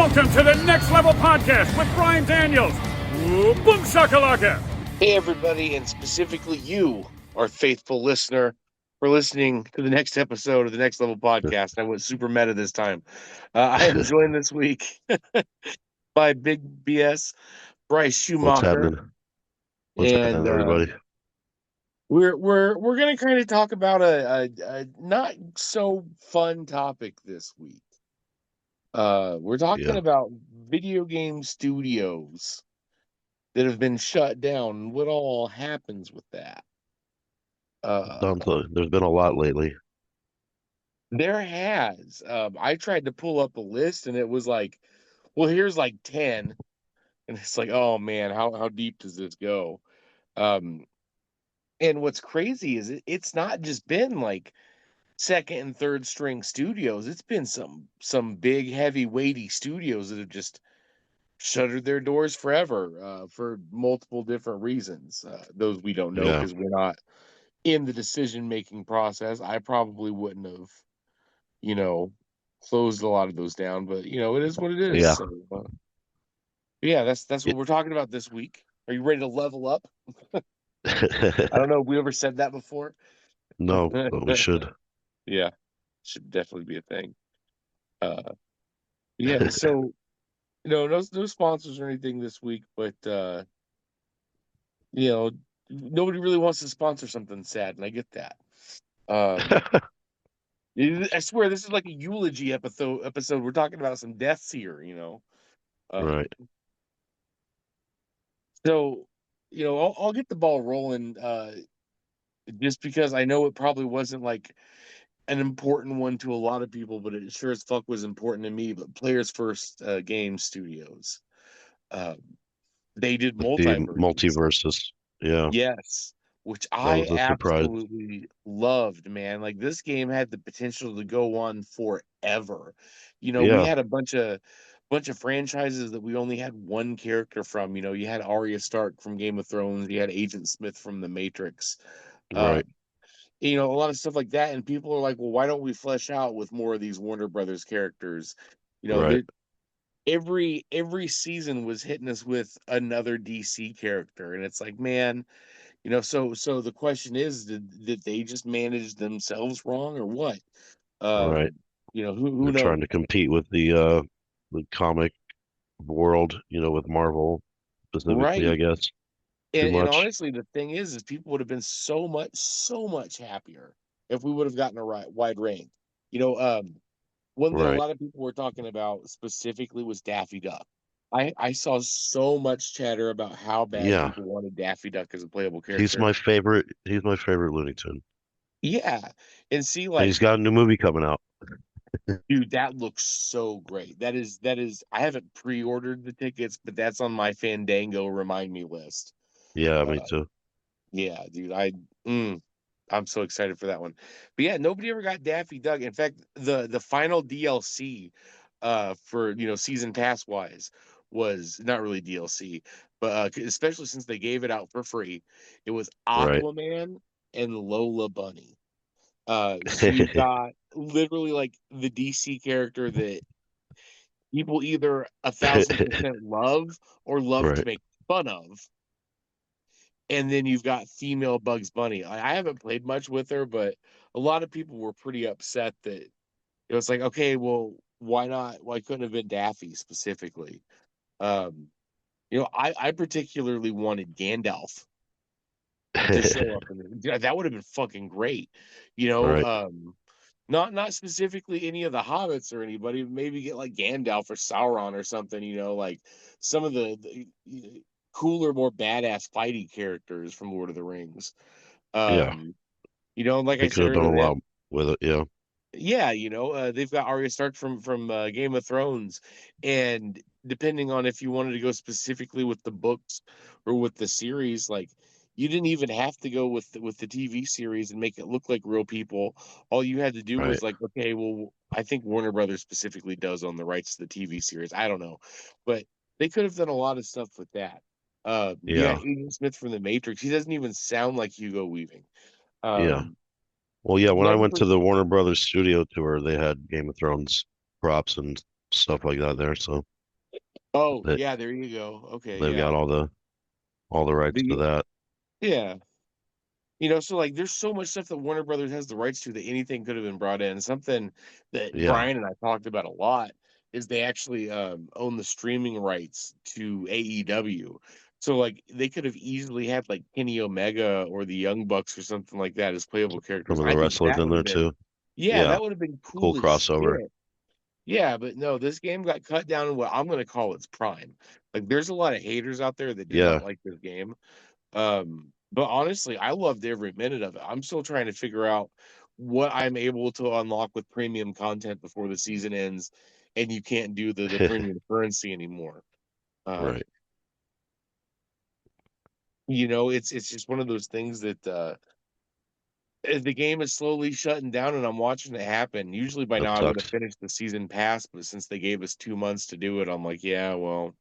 Welcome to the Next Level Podcast with Brian Daniels. Ooh, boom shakalaka. Hey, everybody, and specifically you, our faithful listener, for listening to the next episode of the Next Level Podcast. I went super meta this time. I am joined this week by Big BS, Bryce What's Schumacher, happening? What's and happening, everybody? we're gonna kind of talk about a not so fun topic this week. We're talking about video game studios that have been shut down and what all happens with that. There's been a lot lately. There has. I tried to pull up a list and it was like, well, here's like 10. And it's like, oh man, how deep does this go? Um, and what's crazy is it's not just been like second and third string studios. It's been some big, heavy, weighty studios that have just shuttered their doors forever for multiple different reasons. Those we don't know because we're not in the decision-making process. I probably wouldn't have closed a lot of those down, but it is what it is. Yeah. So, yeah, that's what we're talking about this week. Are you ready to level up? I don't know if we ever said that before. No, but we should. Yeah, should definitely be a thing. Yeah, so no sponsors or anything this week, but nobody really wants to sponsor something sad, and I get that. I swear this is like a eulogy episode. We're talking about some deaths here, Right. So, I'll get the ball rolling just because I know it probably wasn't like an important one to a lot of people, but it sure as fuck was important to me. But Players First Game Studios, they did The multiverses. multiverses. Yeah. Yes, which That I was a surprise. absolutely loved, man. Like this game had the potential to go on forever. We Yeah. had a bunch of franchises that we only had one character from. You had Arya Stark from Game of Thrones, you had Agent Smith from The Matrix. Right. A lot of stuff like that, and people are like, well, why don't we flesh out with more of these Warner Brothers characters? Right. Every season was hitting us with another DC character, and it's like, man, so the question is, did they just manage themselves wrong or what? Right. Who They're knows? trying to compete with the comic world, with Marvel specifically, I Right. guess. Too And much. honestly, the thing is people would have been so much happier if we would have gotten a wide range. One that a Right. lot of people were talking about specifically was Daffy Duck. I saw so much chatter about how bad Yeah. people wanted Daffy Duck as a playable He's character. my favorite. He's my favorite Looney Tune. Yeah. And see, And like, he's got a new movie coming out. dude, that looks so great. That is I haven't pre-ordered the tickets, but that's on my Fandango remind me list. Yeah, me Uh, too. yeah, dude, I'm so excited for that one. But yeah, nobody ever got Daffy Duck. In fact, the final DLC for season pass wise was not really DLC, but especially since they gave it out for free, it was Right. Aquaman and Lola Bunny. So you got literally like the DC character that people either 1,000% love or love to Right. make fun of. And then you've got female Bugs Bunny. I haven't played much with her, but a lot of people were pretty upset that it was like, okay, well, why not? Why couldn't have been Daffy specifically? Um, I particularly wanted Gandalf to show up, and that would have been fucking great. Right. Not specifically any of the hobbits or anybody, maybe get like Gandalf or Sauron or something, like some of the cooler, more badass fighting characters from Lord of the Rings. Yeah. Like They I could said have done earlier, a lot with it. Yeah. they've got Arya Stark from Game of Thrones, and depending on if you wanted to go specifically with the books or with the series, like you didn't even have to go with the TV series and make it look like real people. All you had to do Right. was like, okay, well, I think Warner Brothers specifically does own the rights to the TV series. I don't know, but they could have done a lot of stuff with that. You got Yeah. Agent Smith from The Matrix. He doesn't even sound like Hugo Weaving. Yeah. Um, Well, yeah, when I one went to person. the Warner Brothers studio tour, they had Game of Thrones props and stuff like that there. So Oh, that yeah, there you go. Okay, they've got yeah. all the rights to The that. yeah. So like there's so much stuff that Warner Brothers has the rights to that anything could have been brought in. Something that Yeah, Brian and I talked about a lot is they actually own the streaming rights to AEW. So like they could have easily had like Kenny Omega or the Young Bucks or something like that as playable some characters. of I the think wrestlers that in would have there been too. yeah, Yeah, that would have been cool cool as crossover. shit. Yeah, but no, this game got cut down in what I'm gonna call its prime. Like there's a lot of haters out there that did not Yeah, like this game. But honestly, I loved every minute of it. I'm still trying to figure out what I'm able to unlock with premium content before the season ends, and you can't do the premium currency anymore. right. Um, it's just one of those things that the game is slowly shutting down, and I'm watching it happen. Usually by That now I would have sucks. finished the season pass, but since they gave us 2 months to do it, I'm like, yeah, well,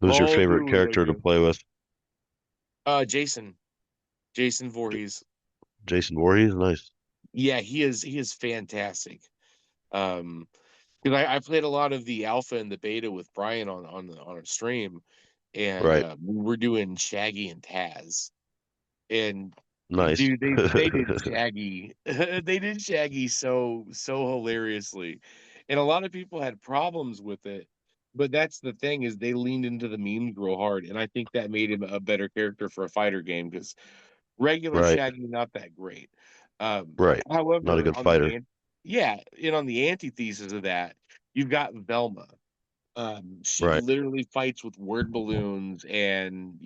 Who's your I'll favorite do it, I character to guess. play with? Jason Voorhees. Jason Voorhees, nice. Yeah, he is fantastic. Um, because I played a lot of the alpha and the beta with Brian on a stream, and Right, we're doing Shaggy and Taz, and nice. dude, they did Shaggy, they did Shaggy so hilariously, and a lot of people had problems with it, but that's the thing is they leaned into the memes real hard, and I think that made him a better character for a fighter game because regular Right, Shaggy not that great. right. Not a However, good fighter. on the antithesis of that, you've got Velma. She Right, literally fights with word balloons, and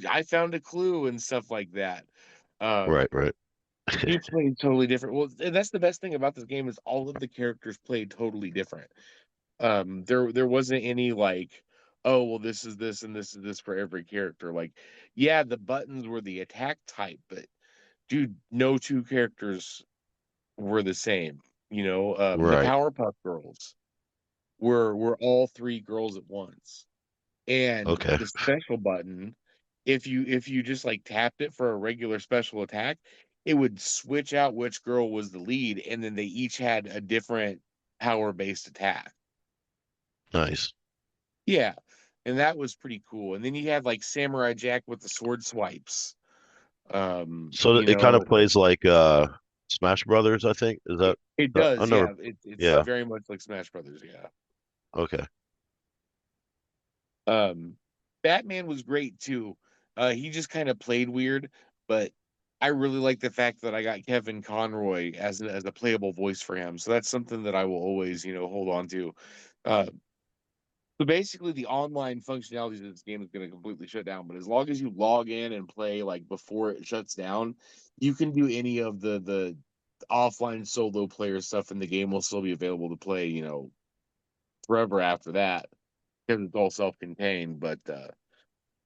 I found a clue and stuff like that. right, Um, right. he played totally different. Well, and that's the best thing about this game is all of the characters played totally different. There wasn't any like, oh well, this is this and this is this for every character. Like, yeah, the buttons were the attack type, but dude, no two characters were the same. The Right. Powerpuff Girls were all three girls at once, and Okay. the special button, if you just like tapped it for a regular special attack, it would switch out which girl was the lead, and then they each had a different power based attack. Nice. Yeah, and that was pretty cool. And then you had like Samurai Jack with the sword swipes. Um, So you it kind of know, plays like Smash Brothers, I think. Is that it I does, never yeah. It's yeah. very much like Smash Brothers, yeah. Okay. Um, Batman was great too. He just kind of played weird, but I really like the fact that I got Kevin Conroy as a playable voice for him. So that's something that I will always, hold on to. Uh, so basically, the online functionalities of this game is going to completely shut down. But as long as you log in and play like before it shuts down, you can do any of the offline solo player stuff, and the game will still be available to play, forever after that because it's all self-contained. But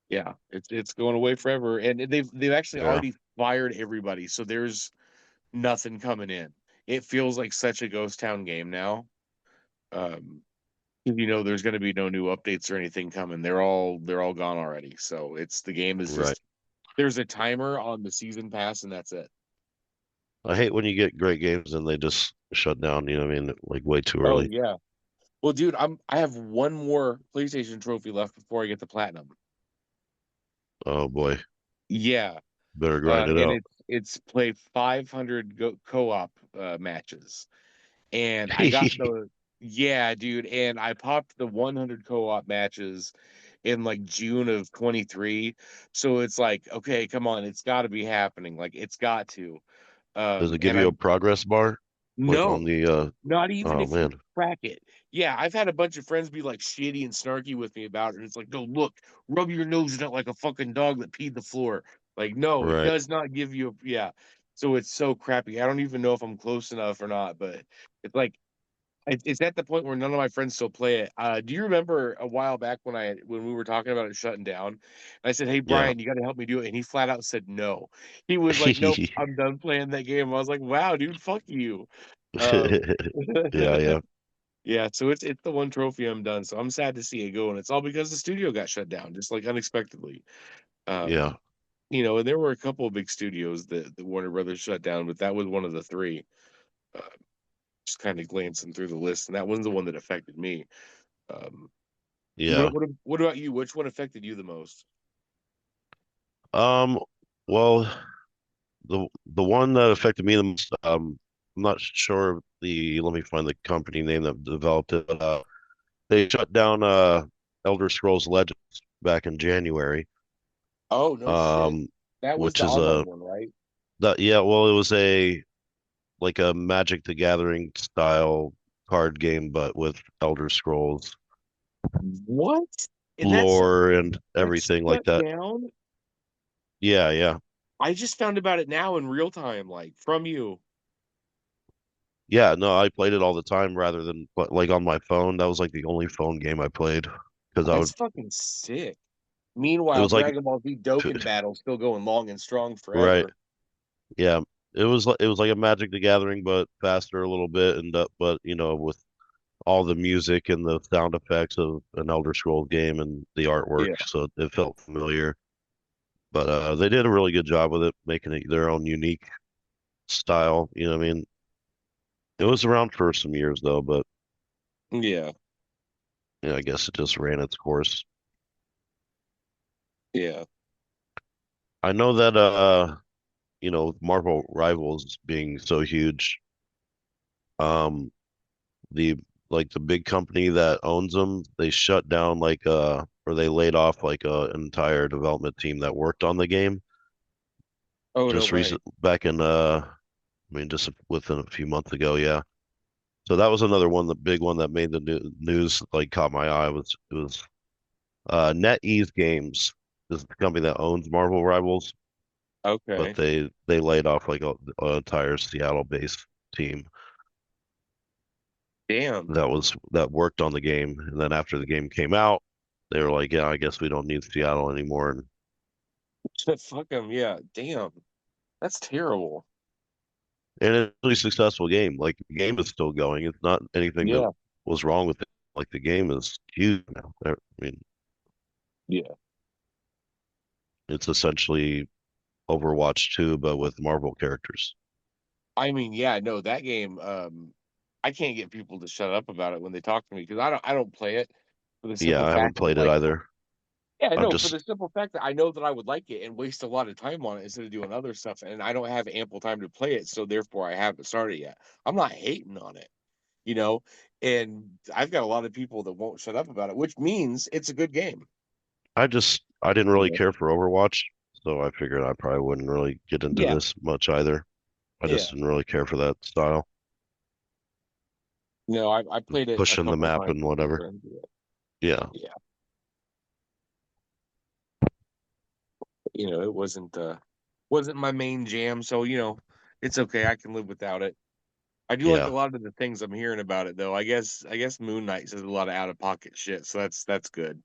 yeah, it's going away forever, and they've actually Yeah. already fired everybody, so there's nothing coming in. It feels like such a ghost town game now. Um, there's going to be no new updates or anything coming. They're all gone already. So the game is Right. just there's a timer on the season pass, and that's it. I hate when you get great games and they just shut down, you know what I mean? Like way too Oh early. yeah. Well, dude, I have one more PlayStation trophy left before I get the platinum. Oh boy. Yeah. Better grind it And out. it's played 500 co-op matches, and I got the yeah, dude, and I popped the 100 co-op matches in like June of 23. So it's like, okay, come on, it's got to be happening. Like it's got to. Does it give And you a I'm progress bar? Like on no, the not even oh if you man. crack it. Yeah, I've had a bunch of friends be like shitty and snarky with me about it. And it's like, no, look, rub your nose in it like a fucking dog that peed the floor. Like, no, it Right. does not give you yeah. So it's so crappy. I don't even know if I'm close enough or not, but it's like it's at the point where none of my friends still play it. Do you remember a while back when we were talking about it shutting down? And I said, "Hey Yeah. Brian, you got to help me do it," and he flat out said no. He was like, "Nope, I'm done playing that game." I was like, "Wow, dude, fuck you." Um, Yeah, yeah. yeah, so it's the one trophy I'm done. So I'm sad to see it go, and it's all because the studio got shut down, just like unexpectedly. Yeah. Um, and there were a couple of big studios that Warner Brothers shut down, but that was one of the three. Just kind of glancing through the list, and that was the one that affected me. Um, Yeah. What about you? Which one affected you the most? Um, well, the one that affected me the most, I'm not sure of let me find the company name that developed it, but they shut down Elder Scrolls Legends back in January. Oh, no shit. Um, That was which the is online one, right? yeah, well, it was a Magic the Gathering style card game, but with Elder Scrolls What? And lore and that's everything like shut that. down? Yeah, yeah. I just found about it now in real time, like from you. Yeah, no, I played it all the time rather than like on my phone. That was like the only phone game I played because That's fucking sick. it Meanwhile, was like, Dragon Ball Z Dokkan Battle still going long and strong right. forever. Yeah. It was like a Magic the Gathering, but faster a little bit and but with all the music and the sound effects of an Elder Scrolls game and the artwork, Yeah. so it felt familiar. But they did a really good job with it, making it their own unique style. I mean, it was around for some years though, but Yeah. I guess it just ran its course. Yeah. I know that Marvel Rivals being so huge, um, the the big company that owns them, they shut down or they laid off an entire development team that worked on the game Oh, no just way. recent back in I mean just within a few months ago, yeah. So that was another one, the big one that made the news, caught my eye. It was NetEase Games. This is the company that owns Marvel Rivals, but Okay. they laid off an entire Seattle-based team Damn. that worked on the game. And then after the game came out, they were like, "Yeah, I guess we don't need Seattle anymore." And Fuck them. Yeah. Damn. That's terrible. it's a really successful game. Like the game is still going. It's not anything that Yeah. was wrong with it. Like the game is huge now. I mean, Yeah. it's essentially Overwatch 2, but with Marvel characters. I mean, yeah, no, that game, I can't get people to shut up about it when they talk to me because I don't play it for the Yeah, simple I haven't fact that played it like either. yeah, I'm no, for just the simple fact that I know that I would like it and waste a lot of time on it instead of doing other stuff, and I don't have ample time to play it, so therefore I haven't started yet. I'm not hating on it, you know, and I've got a lot of people that won't shut up about it, which means it's a good game. I didn't You really know? care for Overwatch, so I figured I probably wouldn't really get into Yeah, this much either. I just yeah. didn't really care for that style, No, I played it a pushing the couple map times and with some whatever. friends. Yeah, Yeah, it wasn't my main jam, so it's okay. I can live without it. I do like a yeah. lot of the things I'm hearing about it though. I guess Moon Knight says a lot of out of pocket shit, so that's good.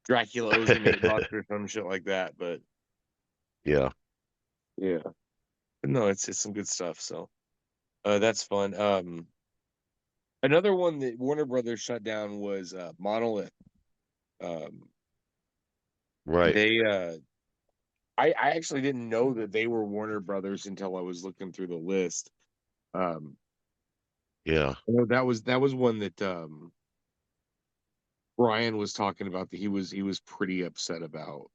Dracula owes him $8 or some shit like that, but Yeah, yeah. But no, it's some good stuff, so that's fun. Another one that Warner Brothers shut down was Monolith. Um right. they I actually didn't know that they were Warner Brothers until I was looking through the list. Um Yeah, I know that was one that Brian was talking about that he was pretty upset about.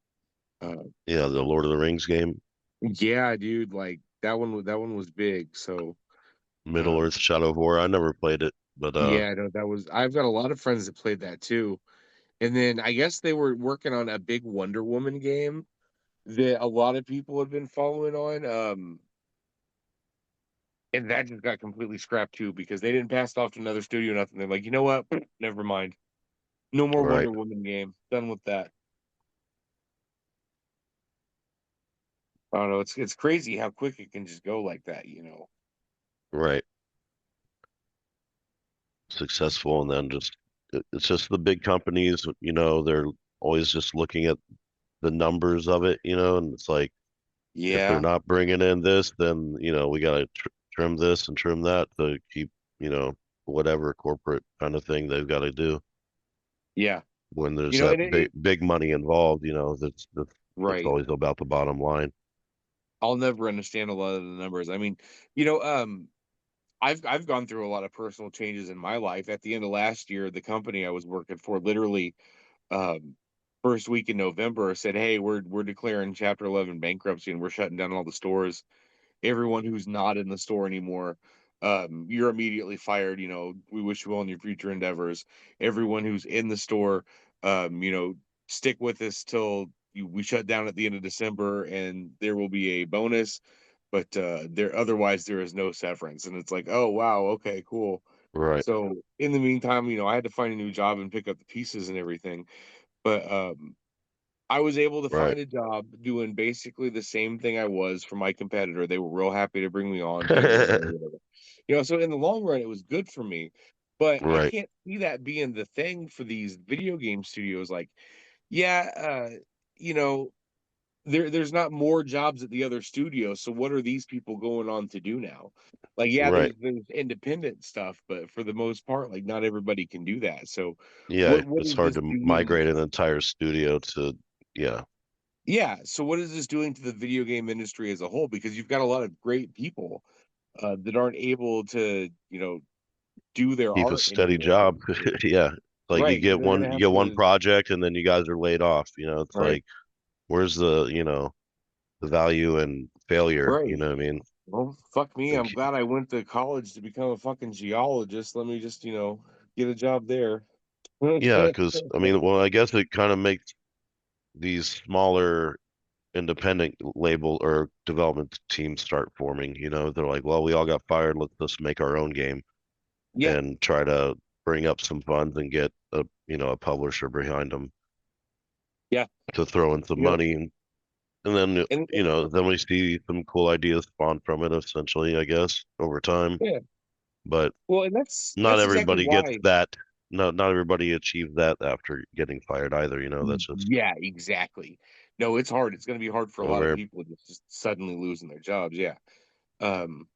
Uh, yeah. The Lord of the Rings game, yeah, dude, like that one was big. So, Middle um, Earth: Shadow of War. I never played it, but yeah, no, that was. I've got a lot of friends that played that too. And then I guess they were working on a big Wonder Woman game that a lot of people have been following on. And that just got completely scrapped too because they didn't pass it off to another studio. Nothing. They're like, you know what? Never mind. No more right, Wonder Woman game. Done with that. I don't know. It's crazy how quick it can just go like that. right. Successful, and then it's just the big companies. They're always just looking at the numbers of it, and it's like if they're Yeah, not bringing in this, then we got to trim this and trim that to keep you know whatever corporate kind of thing they've got to do yeah. when there's that And big money involved. That's right. always about the bottom line. I'll never understand a lot of the numbers. I mean, you know, um, I've gone through a lot of personal changes in my life. At the end of last year, the company I was working for literally um first week in November said, "Hey, we're declaring Chapter 11 bankruptcy and we're shutting down all the stores. Everyone who's not in the store anymore, you're immediately fired. We wish you well in your future endeavors. Everyone who's in the store, stick with us till we shut down at the end of December, and there will be a bonus, but there is no severance." And it's like, oh wow, okay, cool. Right. So in the meantime, I had to find a new job and pick up the pieces and everything. But I was able to Right. find a job doing basically the same thing I was for my competitor. They were real happy to bring me on, pay me well, whatever. So in the long run, it was good for me. But I Right. can't see that being the thing for these video game studios. Like, yeah, you know, there's not more jobs at the other studios. So what are these people going on to do now? Like, yeah, Right. there's independent stuff, but for the most part, like not everybody can do that. So Yeah, what it's is hard this to doing? migrate an entire studio to, yeah, Yeah, so what is this doing to the video game industry as a whole? Because you've got a lot of great people that aren't able to, do their keep a art steady anymore. job. Yeah. Like Right, they're gonna you have get one to. project and then you guys are laid off. It's Right, like, where's the value in failure? You right. know what I mean? Well, fuck me. And I'm glad I went to college to become a fucking geologist. Let me just, get a job there. yeah, because I mean, well, I guess it kind of makes these smaller independent label or development teams start forming. They're like, well, we all got fired. Let's just make our own game Yeah, and try to bring up some funds and get a publisher behind them yeah. to throw in some You know, money. And then, and then we see some cool ideas spawn from it, essentially, I guess, over time. yeah. But Well, and that's not that's exactly everybody gets why. that. No, not everybody achieves that after getting fired either. That's just Yeah, exactly. No, it's hard. It's going to be hard for a a lot of rare. people just suddenly losing their jobs. Yeah. Um,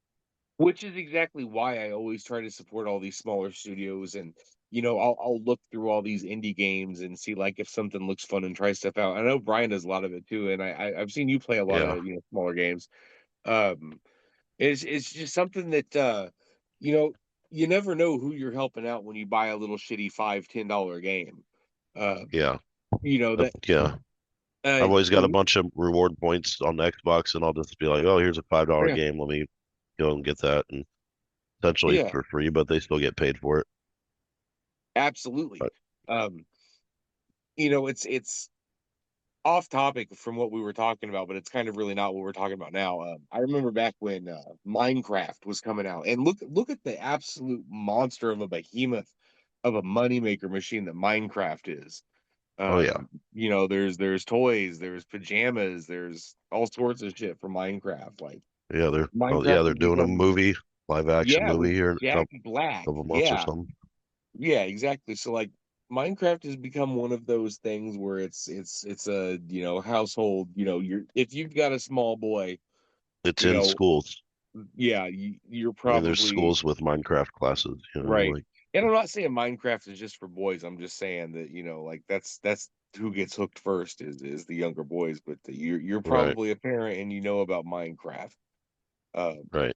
Which is exactly why I always try to support all these smaller studios, and I'll look through all these indie games and see like if something looks fun and try stuff out. I know Brian does a lot of it too, and I've seen you play a lot Yeah, of smaller games. Um, it's just something that you know you never know who you're helping out when you buy a little shitty $5-10 game. Uh, yeah, that yeah. I've always for got a me, bunch of reward points on the Xbox, and I'll just be like, "Oh, here's a $5 yeah, game. Let me go and get that." And essentially yeah, for free, but they still get paid for it. absolutely. But Um, it's off topic from what we were talking about, but it's kind of really not what we're talking about now. I remember back when Minecraft was coming out, and look at the absolute monster of a behemoth of a moneymaker machine that Minecraft is. oh yeah, There's toys, there's pajamas, there's all sorts of shit for Minecraft. Like yeah, Minecraft they're has doing a become, movie, live action yeah, with movie here in a Jack Black, couple months or yeah, something. yeah, exactly. So like Minecraft has become one of those things where it's a household. You're if you've got a small boy, It's you in know, schools. yeah, you're I mean, there's probably schools with Minecraft classes. right. Like And I'm not saying Minecraft is just for boys. I'm just saying that like that's who gets hooked first is the younger boys. But you're right, probably a parent and you know about Minecraft. Uh, right,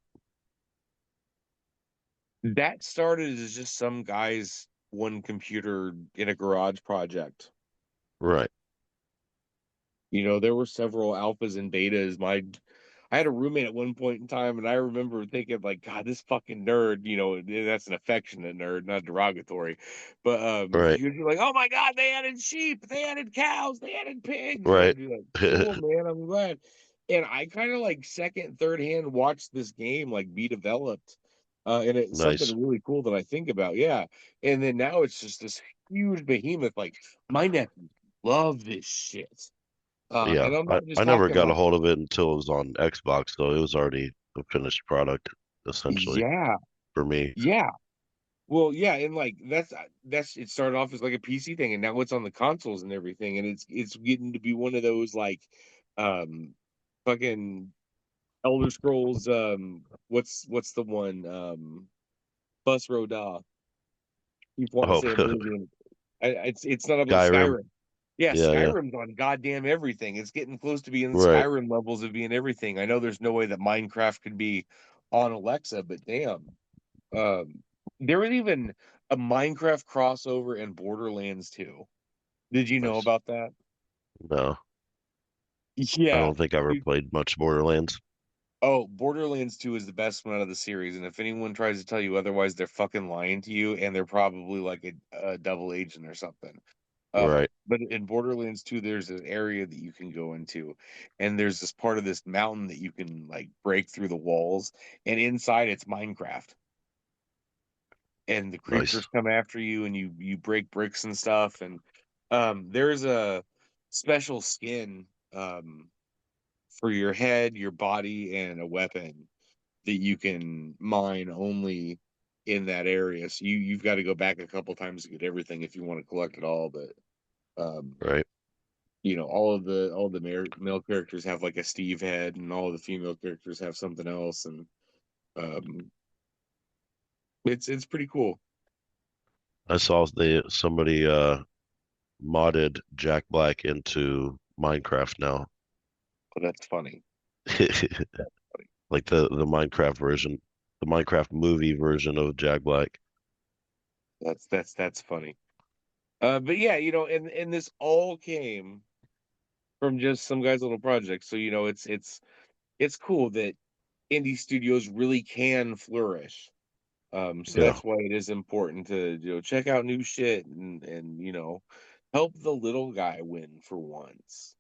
that started as just some guy's one computer in a garage project. right. There were several alphas and betas. I had a roommate at one point in time, and I remember thinking, like, God, this fucking nerd, and that's an affectionate nerd, not derogatory. But Right, he would be like, oh my God, they added sheep, they added cows, they added pigs. And right. I'd be like, cool, man, I'm glad. And I kind of like second, third hand watched this game like be developed. And it's something Nice. really cool that I think about. Yeah. And then now it's just this huge behemoth. Like, my nephews love this shit. Yeah, And I'm I, not just I never talking got a like, hold of it until it was on Xbox, so it was already a finished product, essentially, yeah, for me. yeah. Well, yeah, and like that's it started off as like a PC thing, and now it's on the consoles and everything, and it's getting to be one of those like, um, fucking Elder Scrolls. What's the one? Bus Roda. Keep wanting to Oh, say Oblivion. It's not like Skyrim. Skyrim. Yeah, Yeah, yeah. Skyrim's on goddamn everything. It's getting close to being Right. Skyrim levels of being everything. I know there's no way that Minecraft could be on Alexa, but damn. Um, there was even a Minecraft crossover in Borderlands 2. Did you know Nice. about that? No, I Yeah. don't think I ever played much Borderlands. Oh, Borderlands 2 is the best one out of the series, and if anyone tries to tell you otherwise, they're fucking lying to you, and they're probably like a double agent or something. Right. But in Borderlands 2, there's an area that you can go into, and there's this part of this mountain that you can like break through the walls, and inside it's Minecraft, and the Nice. creepers come after you, and you break bricks and stuff, and there's a special skin for your head, your body, and a weapon that you can mine only in that area. So you've got to go back a couple times to get everything if you want to collect it all. But um, Right. all the male characters have like a Steve head, and all the female characters have something else, and um, it's pretty cool. I saw somebody modded Jack Black into Minecraft now. But that's funny. Like the Minecraft version, the Minecraft movie version of Jack Black. That's funny. But yeah, and this all came from just some guy's little project. So it's cool that indie studios really can flourish. So Yeah. that's why it is important to check out new shit and help the little guy win for once,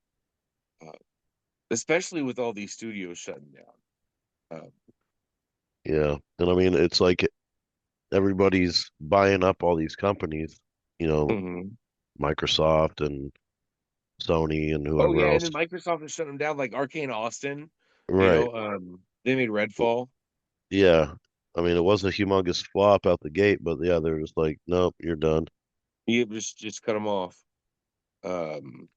uh, especially with all these studios shutting down. Yeah. And I mean, it's like everybody's buying up all these companies, you know, Mhm. Microsoft and Sony and Oh whoever yeah, and else. then Microsoft is shutting them down, like Arcane Austin. Right. They made Redfall. Yeah. I mean, it wasn't a humongous flop out the gate, but yeah, they're just like, nope, you're done. You just cut them off. Um,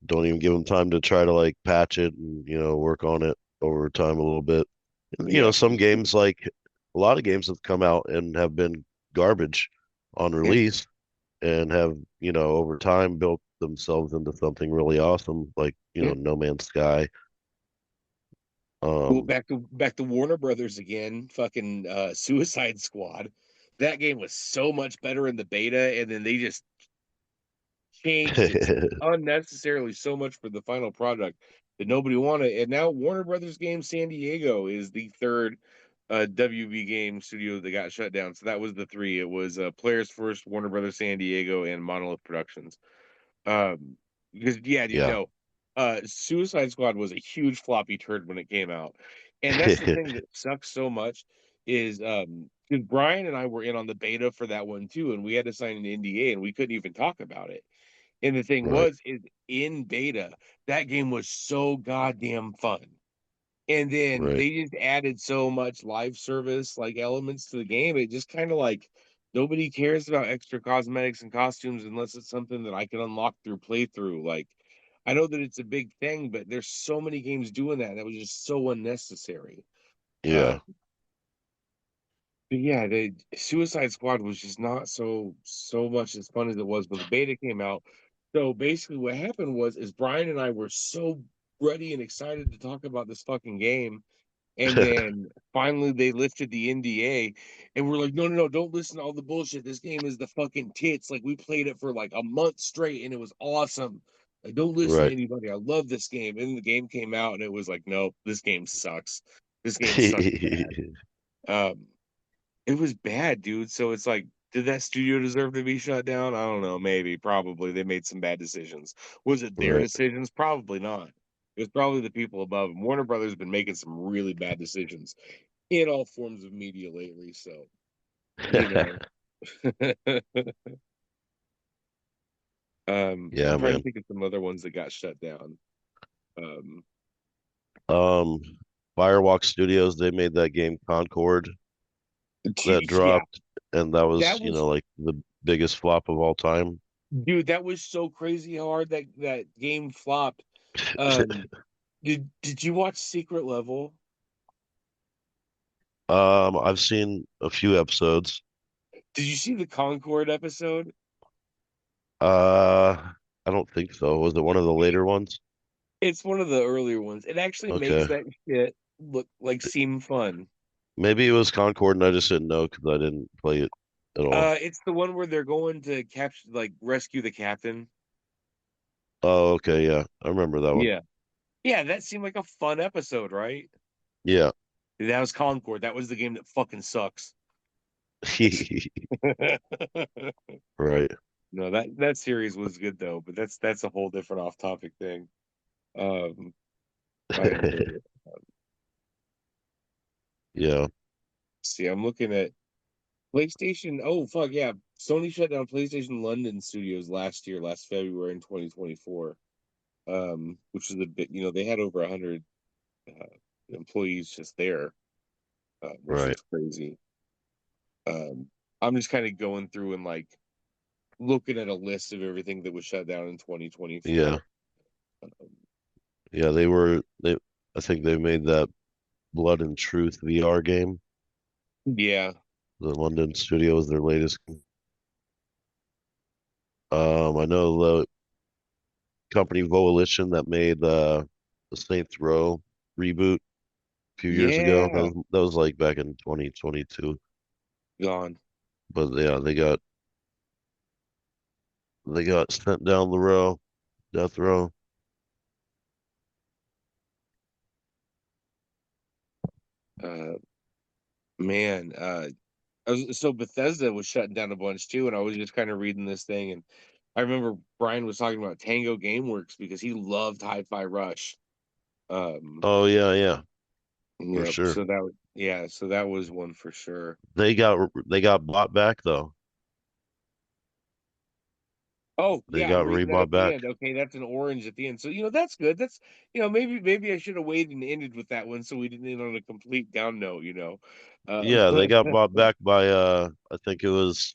Don't even give them time to try to like patch it and, work on it over time a little bit. And, yeah, some games, like a lot of games have come out and have been garbage on yeah, release and have, over time built themselves into something really awesome, like, yeah. No Man's Sky. Well, Um, back to Warner Brothers again. Fucking Suicide Squad. That game was so much better in the beta, and then they just changed it unnecessarily so much for the final product that nobody wanted. And now Warner Brothers Game San Diego is the third WB game studio that got shut down. So that was the three. It was Players First, Warner Brothers San Diego, and Monolith Productions. Because yeah, dude, yeah. no. Suicide Squad was a huge floppy turd when it came out. And that's the thing that sucks so much is because Brian and I were in on the beta for that one too, and we had to sign an NDA and we couldn't even talk about it. And the thing Right. is in beta, that game was so goddamn fun. And then Right. they just added so much live service like elements to the game. It just kind of like nobody cares about extra cosmetics and costumes unless it's something that I can unlock through playthrough. Like I know that it's a big thing, but there's so many games doing that. That was just so unnecessary. Uh, Yeah. but yeah, the Suicide Squad was just not so much as fun as it was when the beta came out. So basically, what happened was, is Brian and I were so ready and excited to talk about this fucking game, and then finally they lifted the NDA, and we're like, no, no, no, don't listen to all the bullshit. This game is the fucking tits. Like we played it for like a month straight, and it was awesome. Like, don't listen to Right. anybody. I love this game. And then the game came out, and it was like, nope, this game sucks. This game sucks bad. Um, it was bad, dude. So it's like, did that studio deserve to be shut down? I don't know. Maybe, probably. They made some bad decisions. Was it their Right. decisions? Probably not. It was probably the people above them. Warner Brothers has been making some really bad decisions in all forms of media lately. So, you know, Yeah, I'm trying to man. think of some other ones that got shut down. Um, Um, Firewalk Studios, they made that game Concord that yeah, dropped, and that was, that was, like the biggest flop of all time. dude, that was so crazy how hard that game flopped. Um, did you watch Secret Level? I've seen a few episodes. Did you see the Concord episode? I don't think so. Was it one of the later ones? It's one of the earlier ones. It actually makes Okay. that shit look like seem fun. Maybe it was Concord and I just didn't know because I didn't play it at all. It's the one where they're going to capture, like, rescue the captain. Oh, okay, yeah. I remember that one. Yeah. Yeah, that seemed like a fun episode, right? Yeah. That was Concord. That was the game that fucking sucks. Right. No, that series was good though, but that's a whole different off-topic thing. Um, I enjoyed it. Yeah. See, I'm looking at PlayStation. Oh fuck yeah, Sony shut down PlayStation London studios last year, last February in 2024. Which is a bit, they had over 100 uh, employees just there, which Right. is crazy. Um, I'm just kind of going through and like looking at a list of everything that was shut down in Yeah. 2024. Um, Yeah, they I think they made that Blood and Truth VR game. yeah, The London studio is their latest. I know the company Volition that made the Saints Row reboot a few years ago. yeah, That was like back in 2022. gone. But yeah, they got sent down the row, death row. Uh, man, so Bethesda was shutting down a bunch too, and I was just kind of reading this thing, and I remember Brian was talking about Tango Gameworks because he loved Hi-Fi Rush. Um, Oh yeah, yeah, for yep. sure. So that was, yeah, so that was one for sure. They got bought back though. Oh They yeah, I'm got reading that rebought at the back. end. Okay, that's an orange at the end. So that's good. That's maybe I should have waited and ended with that one so we didn't end on a complete down note. Yeah, they got bought back by I think it was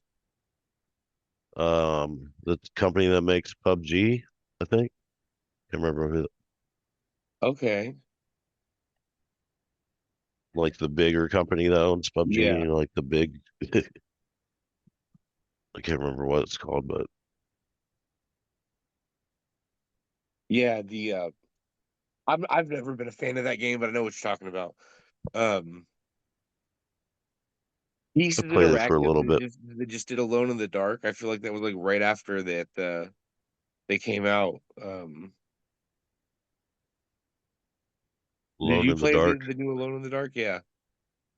the company that makes PUBG, I think. Can't remember who, Okay. like the bigger company that owns PUBG, Yeah. like the big I can't remember what it's called, but Yeah, I've never been a fan of that game, but I know what you're talking about. Um I Pieces played it for a Interactive little bit. that just did Alone in the Dark. I feel like that was like right after that they came out. Did Alone you in the play Dark. the new Alone in the Dark? Yeah.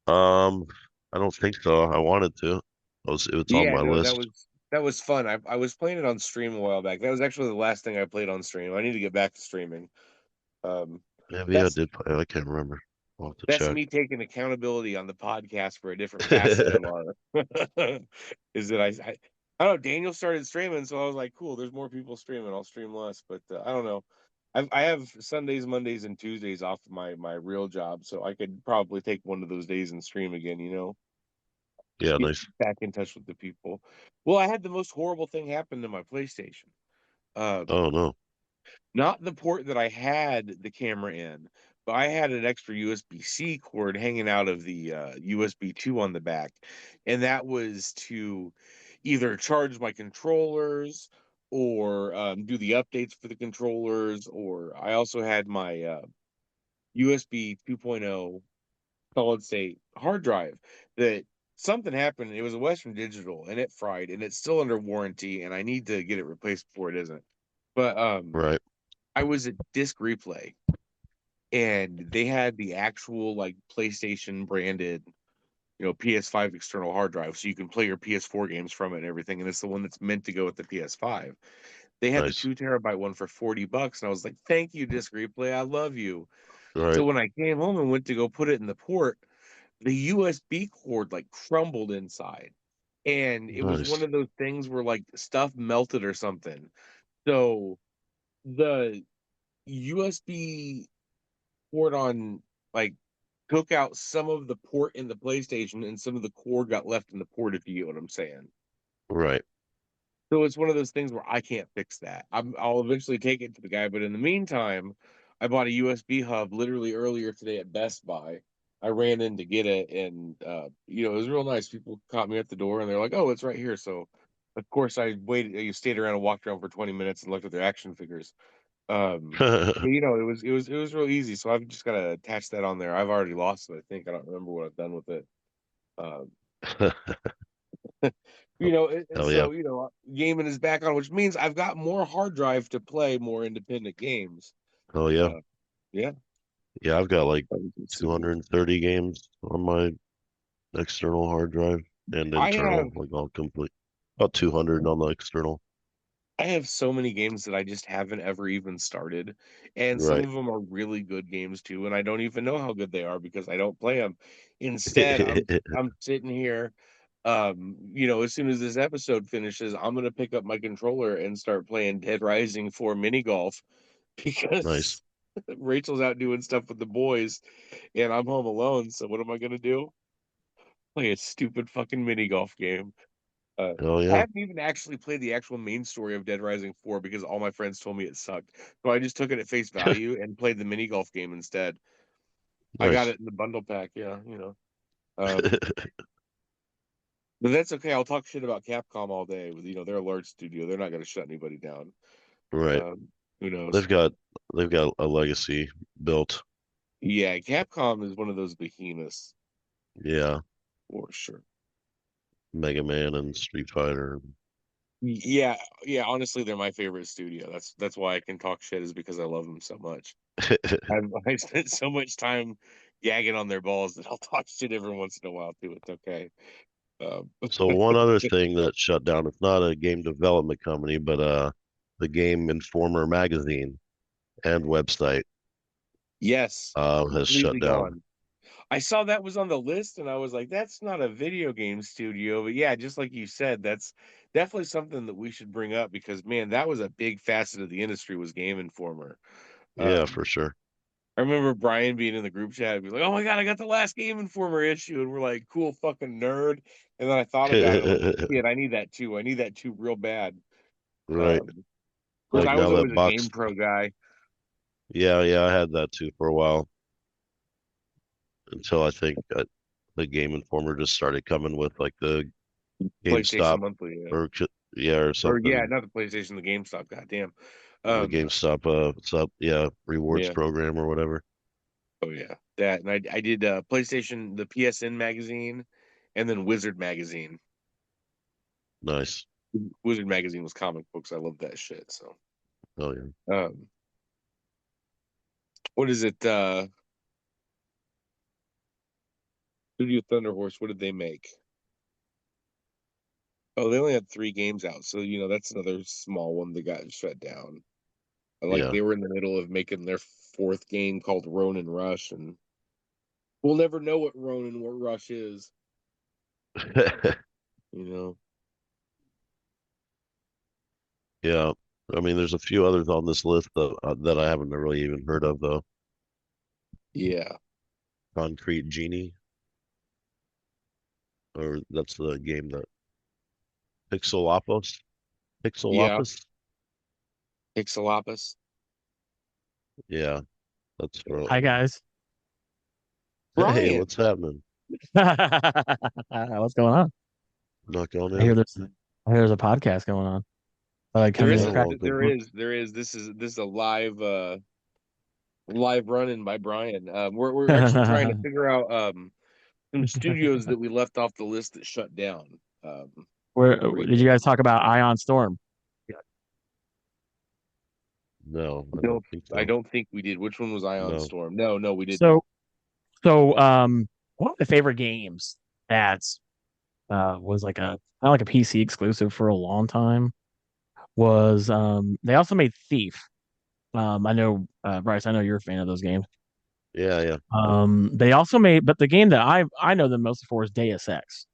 Um, I don't think so. I wanted to. It was on Yeah, my no, list. that was fun. I was playing it on stream a while back. That was actually the last thing I played on stream. I need to get back to streaming. Um, Maybe I that's did play. I can't remember. I'll have to that's check. me taking accountability on the podcast for a different facet of our is that I don't know. Daniel started streaming, so I was like, cool. There's more people streaming. I'll stream less, but I don't know. I have Sundays, Mondays, and Tuesdays off of my real job, so I could probably take one of those days and stream again. Yeah, Get nice. back in touch with the people. Well, I had the most horrible thing happen to my PlayStation. Oh Um, no. Not the port that I had the camera in, but I had an extra USB-C cord hanging out of the USB 2 on the back. And that was to either charge my controllers or do the updates for the controllers. Or I also had my USB 2.0 solid state hard drive that something happened. It was a Western Digital and it fried and it's still under warranty and I need to get it replaced before it isn't. But Right. I was at Disc Replay and they had the actual like PlayStation branded, PS5 external hard drive, so you can play your PS4 games from it and everything. And it's the one that's meant to go with the PS5. They had the Nice. 2 terabyte one for $40, and I was like, "Thank you, Disc Replay, I love you." So Right. when I came home and went to go put it in the port, the USB cord like crumbled inside, and it was one Nice. of those things where like stuff melted or something. So the USB port on like took out some of the port in the PlayStation and some of the cord got left in the port, if you get what I'm saying. Right. So it's one of those things where I can't fix that. I'll eventually take it to the guy, but in the meantime, I bought a USB hub literally earlier today at Best Buy. I ran in to get it, and it was real nice. People caught me at the door, and they're like, "Oh, it's right here." So, of course, I waited. You stayed around and walked around for 20 minutes and looked at their action figures. But, it was real easy. So I've just got to attach that on there. I've already lost it. I think I don't remember what I've done with it. Um, Hell yeah. so gaming is back on, which means I've got more hard drive to play more independent games. Oh yeah. Uh, yeah, Yeah, I've got like sweet. 230 games on my external hard drive and I have internal, like all complete. About 200 on the external. I have so many games that I just haven't ever even started, and some Right. of them are really good games too, and I don't even know how good they are because I don't play them. Instead, I'm sitting here, as soon as this episode finishes, I'm gonna pick up my controller and start playing Dead Rising 4 mini golf Nice. because Rachel's out doing stuff with the boys, and I'm home alone. So what am I gonna do? Play a stupid fucking mini golf game. Uh, Hell I yeah. haven't even actually played the actual main story of Dead Rising 4 because all my friends told me it sucked. So I just took it at face value and played the mini golf game instead. I got Nice. it in the bundle pack, yeah. Um, but that's okay. I'll talk shit about Capcom all day. They're a large studio. They're not going to shut anybody down. Right. Um, who knows? They've got they've got a legacy built. Yeah, Capcom is one of those behemoths Yeah. for sure. Mega Man and Street Fighter. Yeah, yeah. Honestly, they're my favorite studio. That's why I can talk shit is because I love them so much. I spent so much time gagging on their balls that I'll talk shit every once in a while too. It's okay. Um, So one other thing that shut down, it's not a game development company, but the Game Informer magazine and website yes, has shut completely down. gone. I saw that was on the list, and I was like, "That's not a video game studio." But yeah, just like you said, that's definitely something that we should bring up because man, that was a big facet of the industry was Game Informer. Yeah, Um, for sure. I remember Brian being in the group chat and be like, "Oh my god, I got the last Game Informer issue," and we're like, "Cool, fucking nerd." And then I thought about it, I'm like, "Shit, I need that too. I need that too, real bad." Right. Of course, Like I was now always that a Game box. Pro guy. Yeah, yeah, I had that too for a while until I think the Game Informer just started coming with like the PlayStation GameStop Monthly, yeah. or yeah or Or yeah, something. not the PlayStation, the GameStop. Goddamn. The Um, GameStop sub yeah rewards yeah. program or whatever. Oh yeah, that. And I did PlayStation, the PSN magazine, and then Wizard magazine. Nice. Wizard magazine was comic books. I love that shit. So, Oh yeah. um, what is it? Studio Thunder Horse. What did they make? Oh, they only had 3 games out. So that's another small one that got shut down. Like Yeah. they were in the middle of making their 4th game called Ronin Rush, and we'll never know what Ronin Rush is. You know. Yeah. I mean, there's a few others on this list that I haven't really even heard of though. Yeah. Concrete Genie, or that's the game that Pixelopus. Yeah. Pixelopus. Ixalopus. Yeah, that's for. Hi guys. Hey, Brian. what's happening? What's going on? Not going I hear in. there's a podcast going on. I There come in is and Oh crack. well, good. there is. This is a live run-in by Brian. We're actually trying to figure out some studios that we left off the list that shut down. Where To bring did you in. guys talk about Ion Storm? No, I No, don't think I so. don't think we did. Which one was Ion No. Storm? No, we didn't. So so one of my favorite games that's was like a kind of like a PC exclusive for a long time was they also made Thief. I know Bryce, I know you're a fan of those games. Yeah, yeah. They also made, but the game that I know them most for is Deus Ex.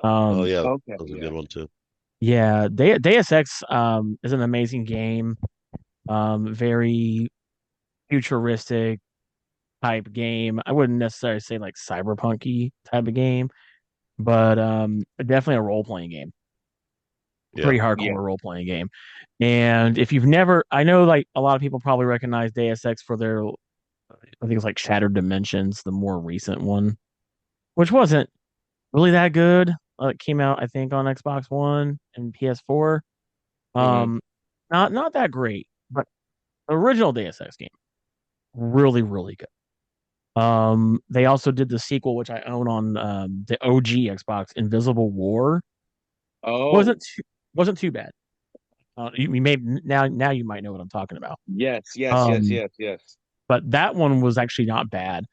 Oh Um, yeah, that Okay, was a yeah, good one too. yeah, Deus Ex is an amazing game. Very futuristic type game. I wouldn't necessarily say like cyberpunky type of game, but definitely a role playing game. Yeah. Pretty yeah. hardcore role playing game. And if you've never, I know like a lot of people probably recognize Deus Ex for their, I think it's like Shattered Dimensions, the more recent one, which wasn't really that good. It came out, I think, on Xbox One and PS4. Hmm. Um, not that great, but The original Deus Ex game, really, really good. They also did the sequel, which I own on the OG Xbox, Invisible War. Oh, Wasn't too bad. You may now you might know what I'm talking about. yes. But that one was actually not bad.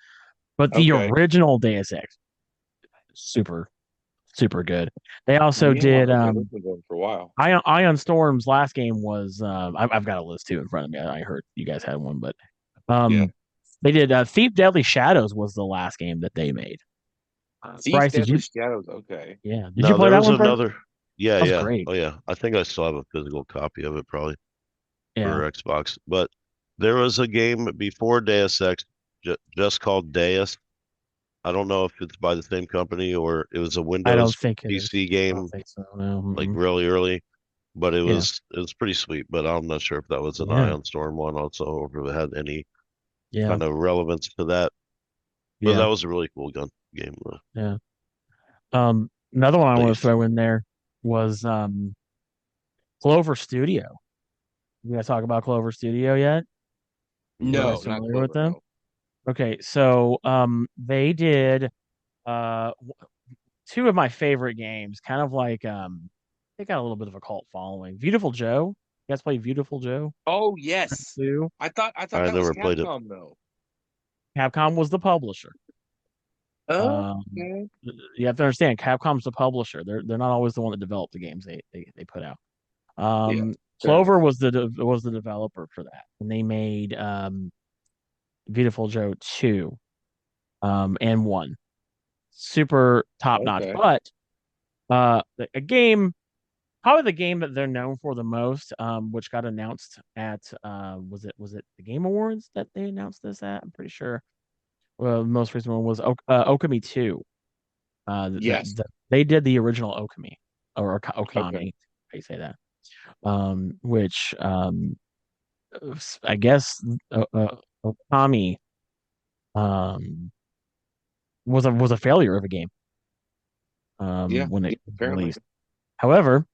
But the Okay. original Deus Ex, super, super good. They also Yeah. did Okay. This been going for a while. Ion Storm's last game was I've got a list too in front of me. I heard you guys had one, but Yeah. they did Thief Deadly Shadows was the last game that they made. Thief Bryce, did Deadly you? Shadows. Okay. Yeah, did you No, play there that was one, Bryce? another. Yeah, That was yeah. great. Oh, yeah. I think I still have a physical copy of it, probably Yeah, for Xbox. But there was a game before Deus Ex, just called Deus. I don't know if it's by the same company or it was a I don't Windows think it is. PC I don't game, think so. No. like Mm-mm. really early. But Yeah, it was pretty sweet. But I'm not sure if that was an yeah, Ion Storm one also, or if it had any yeah, kind of relevance to that. But that yeah, was a really cool game. yeah. Another one I want to Deus. throw in there was Clover Studio. You guys talk about Clover Studio yet? You No. guys No, not familiar with Clover. them? No. Okay, so they did uh two of my favorite games, kind of like they got a little bit of a cult following. Beautiful Joe. You guys play Beautiful Joe? Oh yes. Two. I thought I that was never played it. Capcom though. Capcom was the publisher. Oh, Um, okay. you have to understand, Capcom's the publisher. They're not always the one that developed the games they put out. Yeah. Fair enough. Clover was was the developer for that, and they made Beautiful Joe 2 and 1. Super top notch. Okay. But a game, probably the game that they're known for the most, which got announced at was it the Game Awards that they announced this at? I'm pretty sure. Well, the most recent one was Okami 2. Yes. They did the original Okami or Okay. Okami, how you say that? Which I guess Okami um was a failure of a game Yeah. when Yeah. it was Apparently. released. However,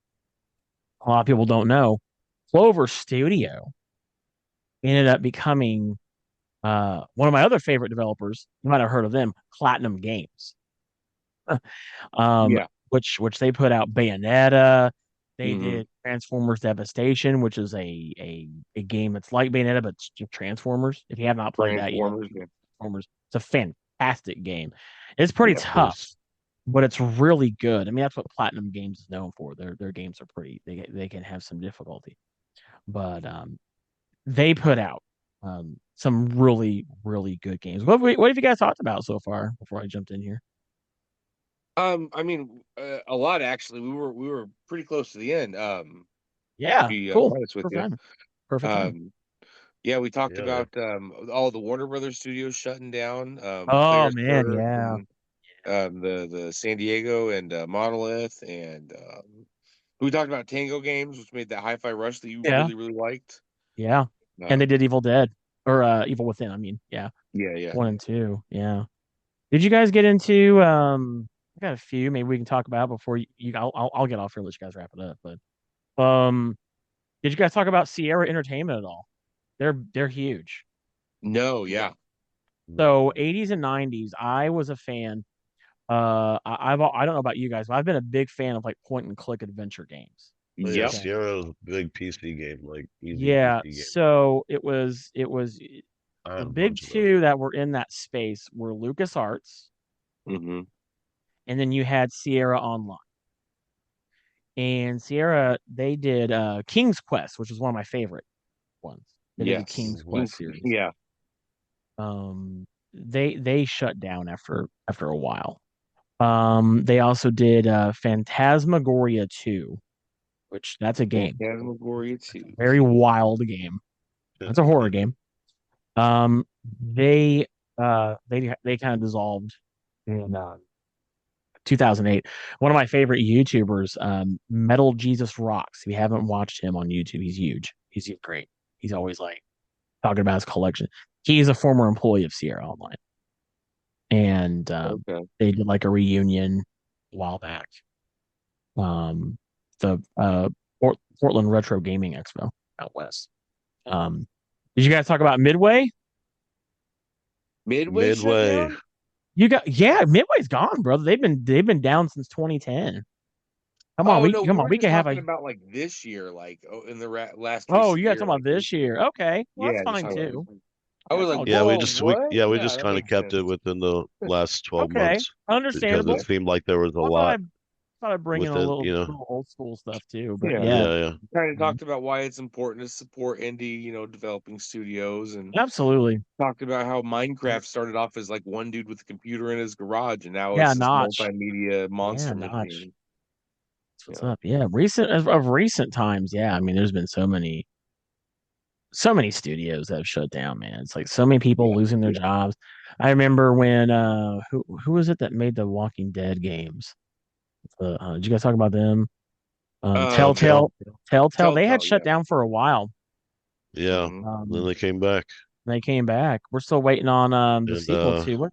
a lot of people don't know Clover Studio ended up becoming one of my other favorite developers. You might have heard of them, Platinum Games. um, Yeah. which they put out Bayonetta. They Hmm. did Transformers Devastation, which is a game that's like Bayonetta but it's just Transformers. If you have not played that yet, Transformers. Yeah. Transformers, it's a fantastic game. It's pretty Yeah. tough, Nice. but it's really good. I mean, that's what Platinum Games is known for. Their games are pretty. They can have some difficulty, but they put out some really really good games. What have you guys talked about so far before I jumped in here? I mean, a lot actually. We were pretty close to the end. To Yeah, be cool. honest with Perfect you. timing. Perfect timing. Um, yeah, we talked Yeah, there. about all the Warner Brothers studios shutting down. Oh Players man, Turf yeah, and the San Diego and Monolith and we talked about Tango Games, which made that Hi-Fi Rush that you yeah, really liked. yeah. And they Um, did Evil Dead or Evil Within. I mean, yeah, yeah. 1 and 2. Yeah. Did you guys get into? I got a few. Maybe we can talk about before you. I'll get off here. And let you guys wrap it up. But did you guys talk about Sierra Entertainment at all? They're huge. No, yeah. So 80s and 90s, I was a fan. I don't know about you guys, but I've been a big fan of like point and click adventure games. Oh yeah, Yep. Okay. Sierra was a big PC game, like easy Yeah. PC game. So it was I the had a big bunch of those. two that were in that space were LucasArts, Hmm. and then you had Sierra Online. And Sierra, they did King's Quest, which is one of my favorite ones. They did the Yes. King's Mhm. Quest series. Yeah. They shut down after a while. They also did Phantasmagoria 2, which that's a game. Phantasmagoria 2. Very wild game. That's a horror game. Um, they they kind of dissolved in 2008. One of my favorite YouTubers, Metal Jesus Rocks. If you haven't watched him on YouTube, he's huge. He's great. He's always like talking about his collection. He's a former employee of Sierra Online, and Okay. they did like a reunion a while back. The Portland Retro Gaming Expo out west. Um, Did you guys talk about Midway? Midway shut Midway. down? Midway's gone, brother. They've been down since 2010. Come on, Oh no, we were we just can have talking a. about like this year, like in the last Oh, recent you guys year, talking about like this year? Okay, well that's yeah, just fine talking about. too. I was That's like, all Yeah, good. we whoa, just what? we Yeah, just that kind of makes kept it sense. within the last 12 Okay, months because understandable. it seemed like there was a Well, lot thought I'd bring in a within, little old school stuff too. But Yeah, yeah, yeah, yeah. kind of mhm, talked about why it's important to support indie, developing studios, and absolutely. talked about how Minecraft started off as like one dude with a computer in his garage, and now Yeah, it's this Notch. multimedia Yeah, monster Notch. machine. That's You what's know, up. Yeah, of recent times. Yeah, I mean, there's been so many studios that have shut down, man. It's like so many people yeah, losing their jobs. I remember when who was it that made the Walking Dead games? Did you guys talk about them? Telltale. Telltale, they had Telltale, shut yeah. down for a while. Yeah. Hmm. Then Um, they came back. they came back. We're still waiting on the And sequel to what?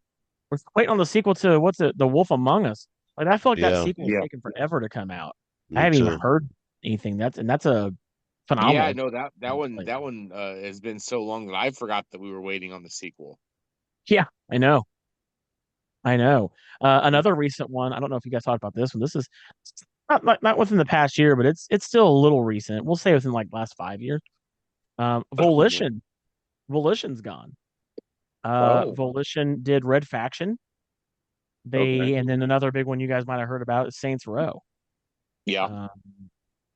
We're still waiting on the sequel to what's it? The Wolf Among Us. Like I feel like that yeah, sequel is Yeah, taking forever to come out. I me haven't even too. heard anything. That's a yeah. I phenomenal. know that one. Like, That one has been so long that I forgot that we were waiting on the sequel. yeah, I know. I know. Another recent one. I don't know if you guys talked about this one. This is not within the past year, but it's still a little recent. We'll say within like last 5 years. Volition. Volition's gone. Oh, Volition did Red Faction. okay. And then another big one you guys might have heard about is Saints Row. Yeah. Um,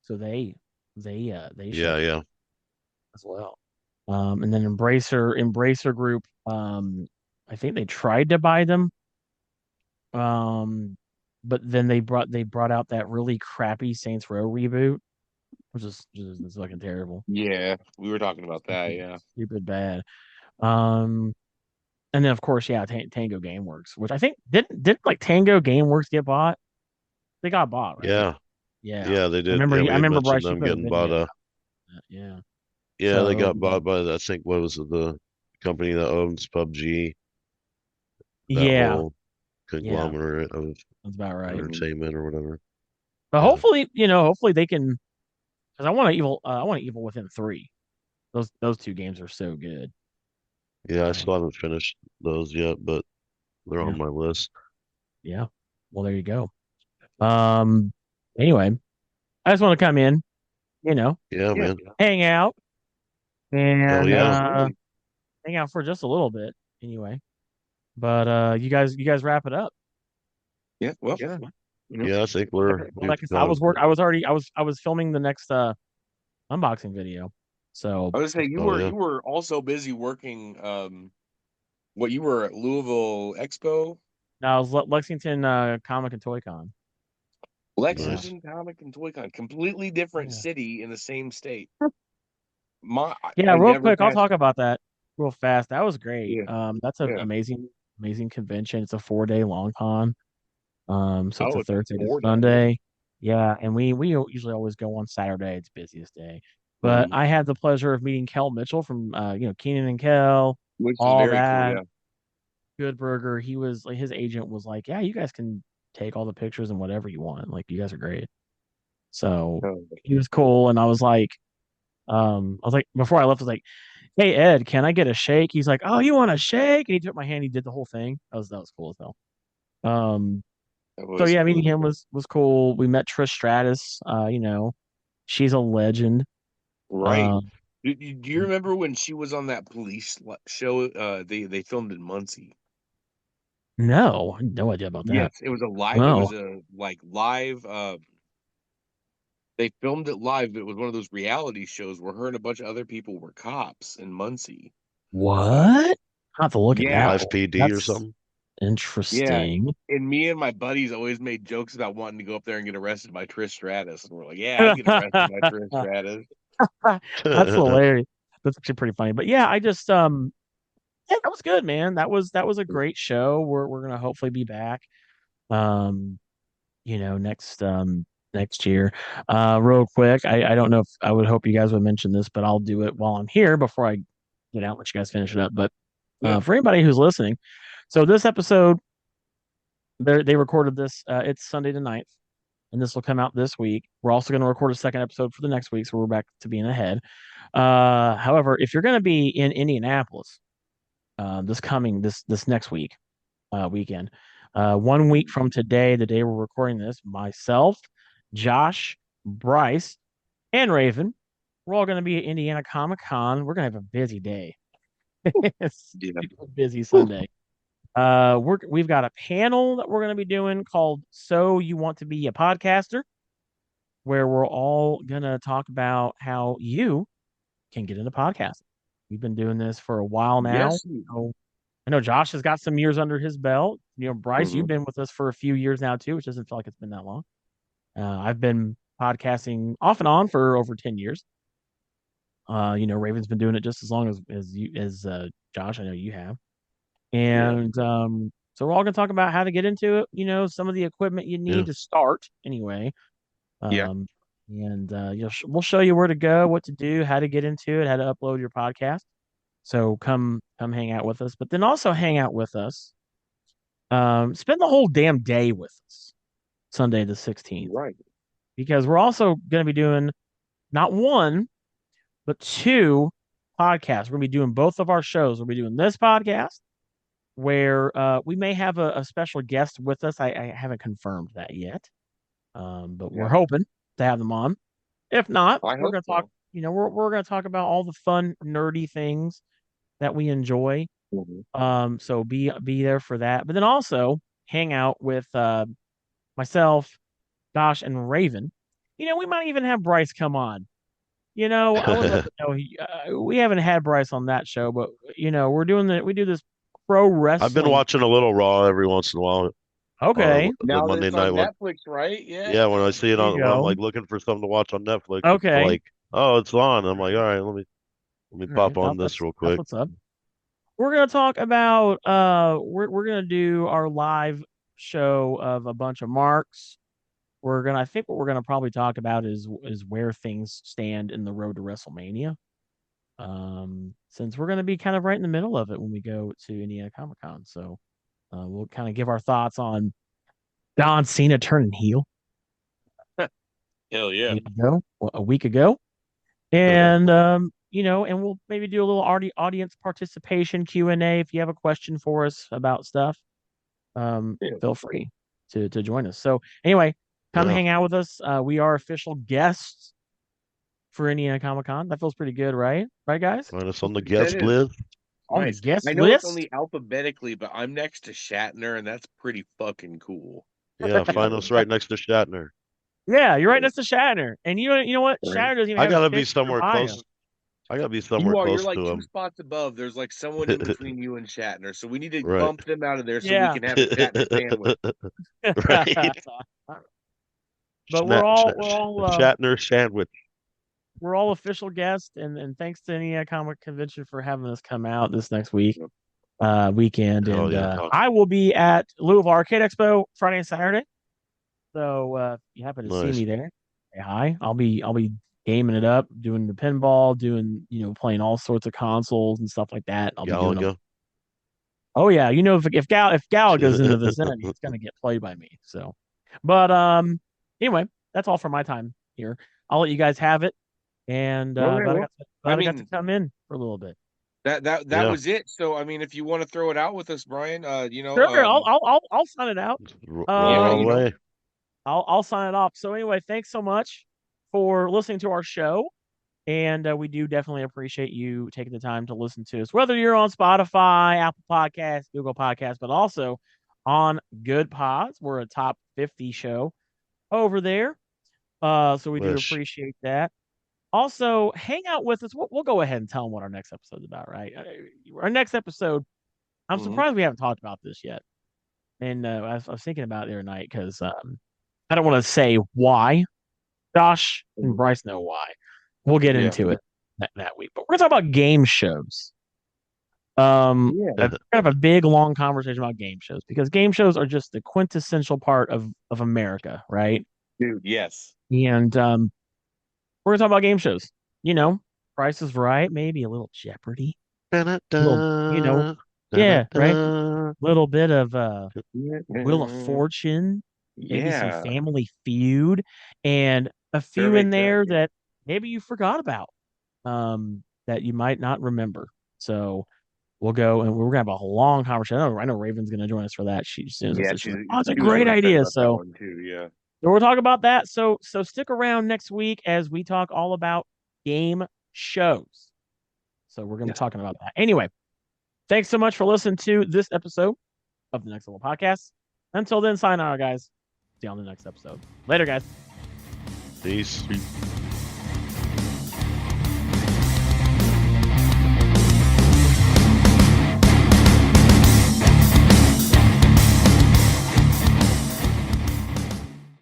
so they Yeah, shut down yeah. as well. And then Embracer Group. I think they tried to buy them. Um, but then they brought out that really crappy Saints Row reboot, which is fucking terrible, Yeah, we were talking about that. stupid, Yeah. stupid bad. Um, and then of course, yeah, Tango GameWorks, which I think didn't like Tango GameWorks get bought? They got bought, right? Yeah. Yeah, Yeah, they I did. remember. Yeah, I we had remember mentioned Bryce. You them put a getting bought video up. out. Of that, yeah. Yeah, they So got bought by I think what was it, the company that owns PUBG, that yeah, whole yeah, conglomerate of that's about right. Mhm. entertainment or whatever. But Yeah. hopefully they can. Because I want Evil Within 3. Those two games are so good. Yeah, I Um, still haven't finished those yet, but they're yeah, on my list. yeah. Well, there you go. Um. Anyway, I just want to come in, you know, Yeah, Yeah. man. hang out Hell and yeah. Absolutely. hang out for just a little bit. Anyway, but you guys wrap it up. Yeah. Well, you know, Yeah, I think Like we've I kind of was I was already I was filming the next unboxing video. So I was gonna say you oh were yeah. you were also busy working. What you were at Louisville Expo, now I was Lexington Comic and Toy Con. Yeah, Nice. Lexington Comic and Toy Con, completely different yeah. city in the same state. I Yeah, real never quick, I'll passed. talk about that real fast. That was great. Yeah. That's an Yeah. amazing convention. It's a 4-day long con. So it's Oh, a it's a Thursday to 4 day. Sunday. Yeah, and we usually always go on Saturday. It's busiest day. But Mhm. I had the pleasure of meeting Kel Mitchell from Keenan and Kel, Which is all very cool. that. Yeah. Good Burger. He was like his agent was like, yeah, you guys can take all the pictures and whatever you want. Like you guys are great. So Oh, he was cool, and I was like before I left, I was like, hey Ed, can I get a shake? He's like, oh, you want a shake? And he took my hand. He did the whole thing. That was cool as hell. Um, that so was yeah, cool. meeting him was cool. We met Trish Stratus. She's a legend. Right. Um, Do you remember when she was on that police show? They filmed in Muncie. no, I had no idea about that. Yes, it was a live. It No, was a like live. They filmed it live. But it was one of those reality shows where her and a bunch of other people were cops in Muncie. Uh, what? I have to look at that yeah, Live one. PD or That's something. yeah. interesting. And me and my buddies always made jokes about wanting to go up there and get arrested by Trish Stratus, and we're like, "Yeah, I'd get arrested by Trish Stratus." That's hilarious. That's actually pretty funny. But yeah, I just yeah, that was good, man. That was a great show. We're gonna hopefully be back. Um, next year. Real quick, I don't know if I would hope you guys would mention this, but I'll do it while I'm here before I get out, let you guys finish it up. But Yeah. for anybody who's listening, so this episode they recorded this. It's Sunday the 9th. and this will come out this week. We're also going to record a second episode for the next week, so we're back to being ahead. However, if you're going to be in Indianapolis this next weekend, 1 week from today, the day we're recording this, myself, Josh, Bryce, and Raven, we're all going to be at Indiana Comic Con. We're going to have a busy day. It's a busy Sunday. We've got a panel that we're going to be doing called "So You Want to Be a Podcaster," where we're all going to talk about how you can get into podcasting. We've been doing this for a while now. Yes. I know Josh has got some years under his belt. Bryce, Mm-hmm. you've been with us for a few years now too, which doesn't feel like it's been that long. I've been podcasting off and on for over 10 years. Raven's been doing it just as long as Josh. I know you have. And so we're all going to talk about how to get into it, some of the equipment you need to start anyway. And we'll show you where to go, what to do, how to get into it, how to upload your podcast. So come hang out with us, but then also hang out with us. Spend the whole damn day with us, Sunday the 16th. Right. Because we're also going to be doing not one, but two podcasts. We're going to be doing both of our shows. We'll be doing this podcast where we may have a special guest with us. I haven't confirmed that yet, but we're hoping to have them on. If not, we're going to talk. We're going to talk about all the fun, nerdy things that we enjoy. Mm-hmm. So be there for that. But then also hang out with myself, Josh, and Raven. We might even have Bryce come on. I would love to know. We haven't had Bryce on that show, but we do this pro wrestling. I've been watching a little Raw every once in a while. Okay. The Now Monday it's night on one. Netflix, right? Yeah. Yeah, when I see it on, when I'm go. like looking for something to watch on Netflix, Okay. it's like, oh, it's on. I'm like, all right, let me pop on this real quick. That's what's up. We're gonna talk about we're gonna do our live show of a bunch of marks. I think what we're gonna probably talk about is where things stand in the road to WrestleMania. Since we're gonna be kind of right in the middle of it when we go to Indiana Comic Con, so we'll kind of give our thoughts on John Cena turning heel. Hell yeah! A week ago, and and we'll maybe do a little audience participation Q&A if you have a question for us about stuff. Feel free to join us. So anyway, come hang out with us. We are official guests for Indiana Comic Con. That feels pretty good, right? Right, guys? Find us on the guest list. On the guest I know list? it's only alphabetically, but I'm next to Shatner, and that's pretty fucking cool. Yeah, find us right next to Shatner. Yeah, you're right next to Shatner. And you know what? Shatner doesn't even have I gotta be somewhere close. I gotta be somewhere close you're like to him. 2 spots above. There's like someone in between you and Shatner, so we need to bump them out of there so we can have a Shatner sandwich. Right. But we're all Shatner sandwich. We're all official guests, and thanks to Indiana Comic Convention for having us come out this next weekend. And I will be at Louisville Arcade Expo Friday and Saturday. So if you happen to see me there, say hi. I'll be gaming it up, doing the pinball, doing playing all sorts of consoles and stuff like that. I'll be doing them. Oh yeah, if Galaga's in the vicinity, it's gonna get played by me. So, but anyway, that's all for my time here. I'll let you guys have it. And I got to come in for a little bit. That was it. So I mean, if you want to throw it out with us, Brian, sure, I'll sign it out. I'll sign it off. So anyway, thanks so much for listening to our show, and we do definitely appreciate you taking the time to listen to us, whether you're on Spotify, Apple Podcasts, Google Podcasts, but also on Good Pods. We're a top 50 show over there, so we do appreciate that. Also, hang out with us. We'll go ahead and tell them what our next episode's about, right? Our next episode, I'm surprised we haven't talked about this yet. And I was thinking about it the other night because I don't want to say why. Josh and Bryce know why. We'll get into it that week. But we're going to talk about game shows. Kind of a big, long conversation about game shows because game shows are just the quintessential part of America, right? Dude, yes. And we're gonna talk about game shows. Price is Right, maybe a little Jeopardy. Right? Little bit of Wheel of Fortune. maybe some Yeah, Family Feud, and a few very in there good. that maybe you forgot about, that you might not remember. So we'll go and we're gonna have a long conversation. I know Raven's gonna join us for that. She as soon as I Yeah, said, she's like, "Oh, it's a she was great really excited idea." about that So one too. Yeah. we'll talk about that. So stick around next week as we talk all about game shows. So we're gonna be Yes. talking about that. Anyway, thanks so much for listening to this episode of the Next Level Podcast. Until then, sign out, guys. See you on the next episode. Later, guys. Peace. Peace.